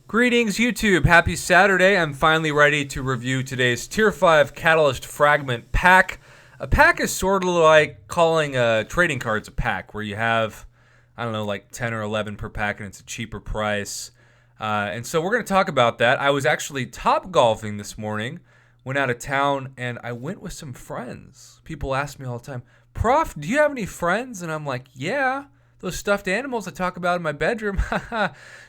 Greetings, YouTube. Happy Saturday. I'm finally ready to review today's Tier 5 Catalyst Fragment pack. A pack is sort of like calling trading cards a pack, where you have, I don't know, like 10 or 11 per pack, and it's a cheaper price. And so we're going to talk about that. I was actually top golfing this morning, went out of town, and I went with some friends. People ask me all the time, Prof, do you have any friends? And I'm like, yeah. Those stuffed animals I talk about in my bedroom.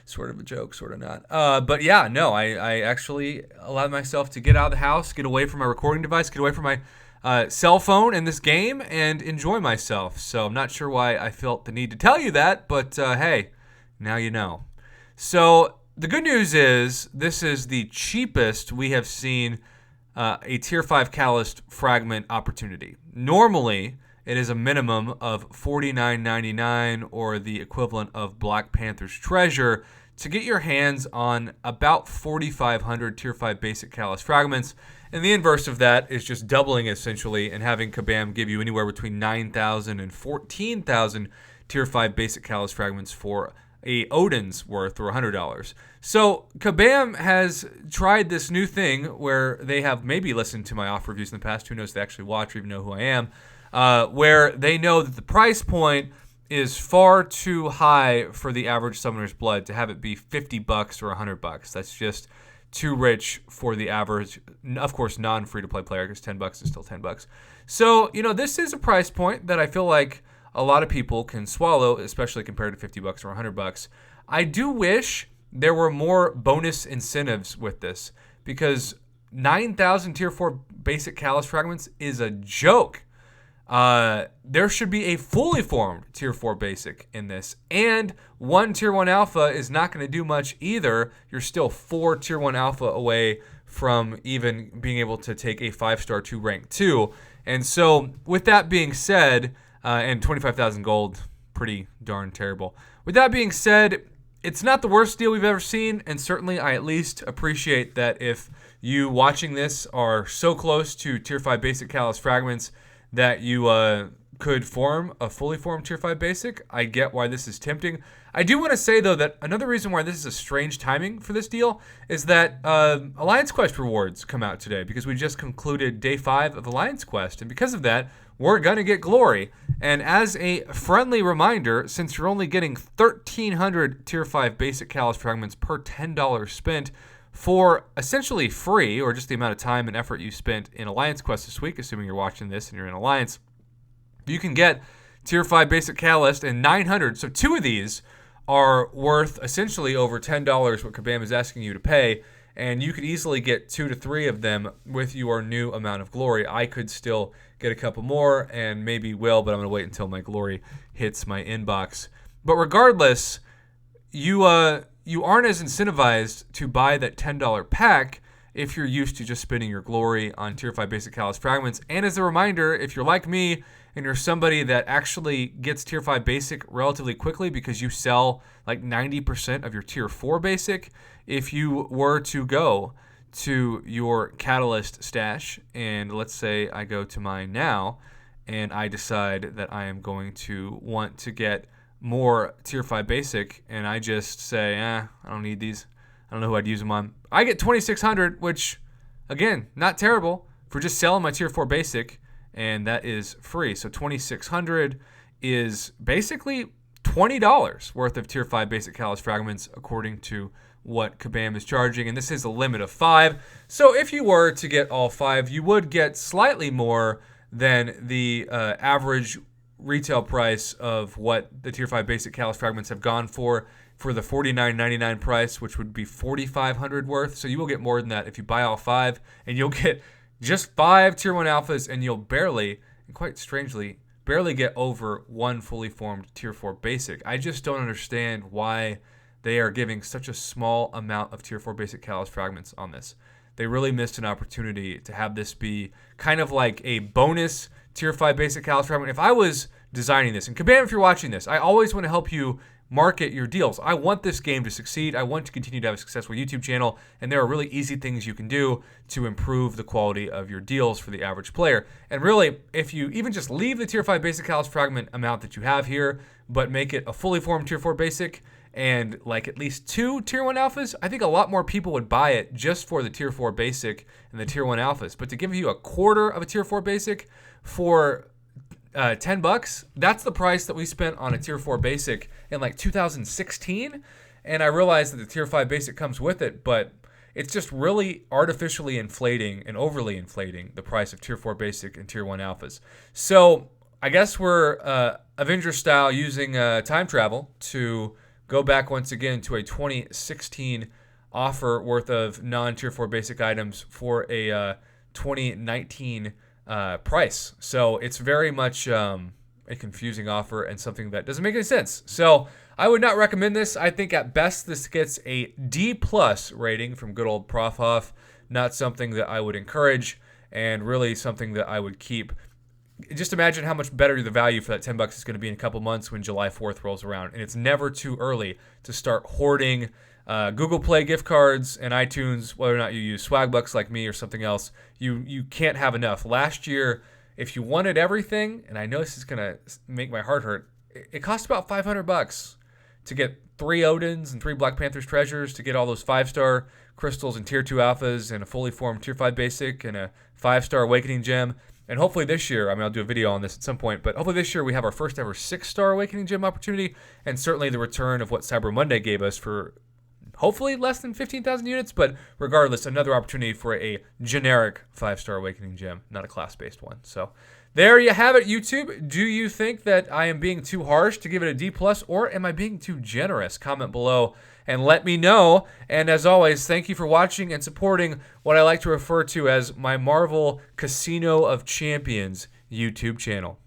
Sort of a joke, sort of not. But yeah, no, I actually allowed myself to get out of the house, get away from my recording device, get away from my cell phone in this game, and enjoy myself. So I'm not sure why I felt the need to tell you that, but hey, now you know. So the good news is this is the cheapest we have seen a Tier 5 Catalyst Fragment opportunity. Normally, it is a minimum of $49.99 or the equivalent of Black Panther's Treasure to get your hands on about 4,500 Tier 5 Basic Catalyst Fragments. And the inverse of that is just doubling essentially and having Kabam give you anywhere between 9,000 and 14,000 Tier 5 Basic Catalyst Fragments for a Odin's worth or $100. So Kabam has tried this new thing where they have maybe listened to my off reviews in the past. Who knows if they actually watch or even know who I am. Where they know that the price point is far too high for the average summoner's blood to have it be $50 or $100. That's just too rich for the average, of course, non-free-to-play player, because $10 is still $10. So, this is a price point that I feel like a lot of people can swallow, especially compared to $50 or $100. I do wish there were more bonus incentives with this, because 9,000 Tier 4 Basic Catalyst Fragments is a joke. There should be a fully formed Tier 4 Basic in this, and one Tier 1 Alpha is not going to do much either. You're still 4 Tier 1 Alpha away from even being able to take a 5-star to rank 2. And so, with that being said, and 25,000 gold, pretty darn terrible. With that being said, it's not the worst deal we've ever seen, and certainly I at least appreciate that if you watching this are so close to Tier 5 Basic Catalyst Fragments that you could form a fully formed Tier 5 Basic. I get why this is tempting. I do want to say, though, that another reason why this is a strange timing for this deal is that Alliance Quest rewards come out today, because we just concluded Day 5 of Alliance Quest, and because of that, we're going to get Glory. And as a friendly reminder, since you're only getting 1,300 Tier 5 Basic Catalyst Fragments per $10 spent, for essentially free, or just the amount of time and effort you spent in Alliance Quest this week, assuming you're watching this and you're in Alliance, you can get Tier 5 Basic Catalyst and 900. So 2 of these are worth essentially over $10, what Kabam is asking you to pay, and you could easily get 2 to 3 of them with your new amount of Glory. I could still get a couple more, and maybe will, but I'm going to wait until my Glory hits my inbox. But regardless, you aren't as incentivized to buy that $10 pack if you're used to just spending your Glory on Tier 5 Basic Catalyst Fragments. And as a reminder, if you're like me and you're somebody that actually gets Tier 5 Basic relatively quickly because you sell like 90% of your Tier 4 Basic, if you were to go to your Catalyst stash, and let's say I go to mine now, and I decide that I am going to want to get more Tier 5 Basic, and I just say, I don't need these. I don't know who I'd use them on. I get 2,600, which, again, not terrible for just selling my Tier 4 Basic, and that is free. So 2,600 is basically $20 worth of Tier 5 Basic Catalyst Fragments, according to what Kabam is charging, and this is a limit of 5. So if you were to get all 5, you would get slightly more than the average retail price of what the Tier 5 Basic Catalyst Fragments have gone for the $49.99 price, which would be 4,500 worth. So you will get more than that if you buy all 5, and you'll get just 5 Tier 1 Alphas, and you'll barely, and quite strangely, barely get over 1 fully formed Tier 4 Basic. I just don't understand why they are giving such a small amount of Tier 4 Basic Catalyst Fragments on this. They really missed an opportunity to have this be kind of like a bonus Tier 5 Basic Catalyst Fragment. If I was designing this, and Kabam, if you're watching this, I always want to help you market your deals. I want this game to succeed. I want to continue to have a successful YouTube channel, and there are really easy things you can do to improve the quality of your deals for the average player. And really, if you even just leave the Tier 5 Basic Catalyst Fragment amount that you have here, but make it a fully formed Tier 4 Basic, and like at least 2 Tier 1 Alphas, I think a lot more people would buy it just for the Tier 4 Basic and the Tier 1 Alphas. But to give you a quarter of a Tier 4 Basic for $10, that's the price that we spent on a Tier 4 Basic in like 2016. And I realize that the Tier 5 Basic comes with it, but it's just really artificially inflating and overly inflating the price of Tier 4 Basic and Tier 1 Alphas. So I guess we're Avenger style using time travel to go back once again to a 2016 offer worth of non-Tier 4 Basic items for a 2019 price. So it's very much a confusing offer and something that doesn't make any sense. So I would not recommend this. I think at best this gets a D+ rating from good old Prof Huff. Not something that I would encourage, and really something that I would keep. Just imagine how much better the value for that $10 is going to be in a couple months when July 4th rolls around. And it's never too early to start hoarding Google Play gift cards and iTunes, whether or not you use Swagbucks like me or something else. You can't have enough. Last year, if you wanted everything, and I know this is going to make my heart hurt, it cost about $500 to get 3 Odins and 3 Black Panthers treasures, to get all those 5-star crystals and Tier 2 Alphas and a fully formed Tier 5 Basic and a 5-star Awakening Gem. And hopefully this year, I'll do a video on this at some point, but hopefully this year we have our first ever 6-star Awakening Gem opportunity, and certainly the return of what Cyber Monday gave us for hopefully less than 15,000 units, but regardless, another opportunity for a generic 5-star Awakening Gem, not a class-based one. So there you have it, YouTube. Do you think that I am being too harsh to give it a D+, or am I being too generous? Comment below and let me know. And as always, thank you for watching and supporting what I like to refer to as my Marvel Casino of Champions YouTube channel.